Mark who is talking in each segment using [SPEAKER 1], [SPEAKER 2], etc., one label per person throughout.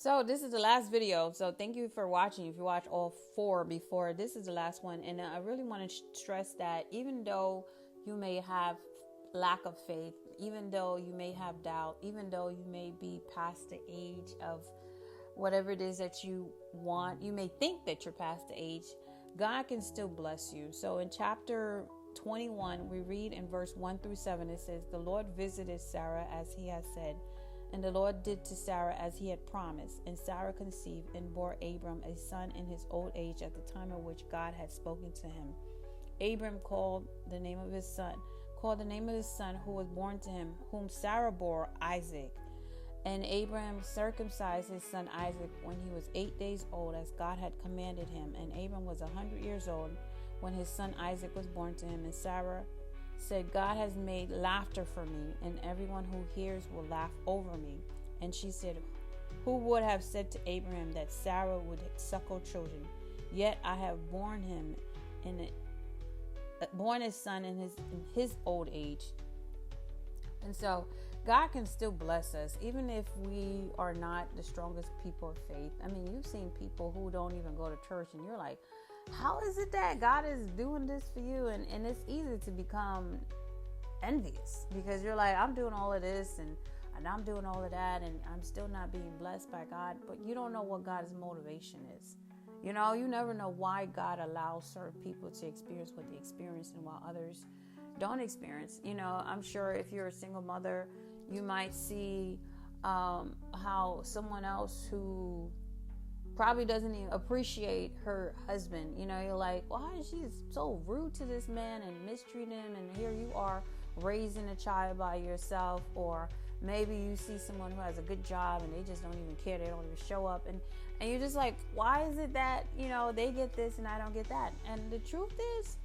[SPEAKER 1] So this is the last video. So thank you for watching. If you watch all four before, this is the last one. And I really want to stress that even though you may have lack of faith, even though you may have doubt, even though you may be past the age of whatever it is that you want, you may think that you're past the age, God can still bless you. So in chapter 21, we read in verse 1 through 7, it says, "The Lord visited Sarah as he had said, and the Lord did to Sarah as he had promised. And Sarah conceived and bore Abram a son in his old age at the time of which God had spoken to him. Abram called the name of his son who was born to him, whom Sarah bore Isaac. And Abram circumcised his son Isaac when he was 8 days old, as God had commanded him. And Abram was 100 years old when his son Isaac was born to him. And Sarah said, God has made laughter for me, and everyone who hears will laugh over me. And she said, who would have said to Abraham that Sarah would suckle children? Yet I have borne his son in his old age." And so God can still bless us, even if we are not the strongest people of faith. I mean, you've seen people who don't even go to church, and you're like, how is it that God is doing this for you? And it's easy to become envious because you're like, I'm doing all of this and I'm doing all of that, and I'm still not being blessed by God. But you don't know what God's motivation is. You know, you never know why God allows certain people to experience what they experience and while others don't experience. You know, I'm sure if you're a single mother, you might see how someone else who probably doesn't even appreciate her husband, you know, you're like, why is she so rude to this man and mistreating him? And here you are raising a child by yourself. Or maybe you see someone who has a good job and they just don't even care, they don't even show up, and you're just like, why is it that, you know, they get this and I don't get that? And the truth is,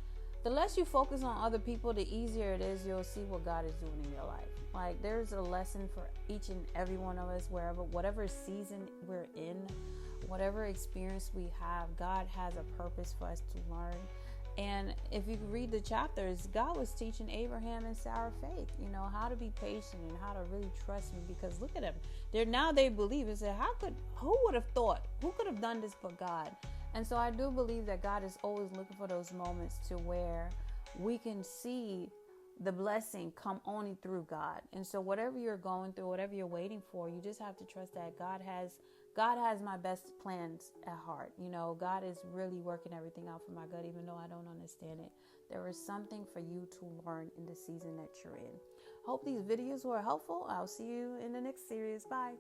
[SPEAKER 1] the less you focus on other people, the easier it is you'll see what God is doing in your life. Like, there's a lesson for each and every one of us, whatever season we're in, whatever experience we have, God has a purpose for us to learn. And if you read the chapters, God was teaching Abraham and Sarah faith, you know, how to be patient and how to really trust me. Because look at them. They believe and say, who would have thought? Who could have done this but God? And so I do believe that God is always looking for those moments to where we can see the blessing come only through God. And so whatever you're going through, whatever you're waiting for, you just have to trust that God has my best plans at heart. You know, God is really working everything out for my good, even though I don't understand it. There is something for you to learn in the season that you're in. Hope these videos were helpful. I'll see you in the next series. Bye.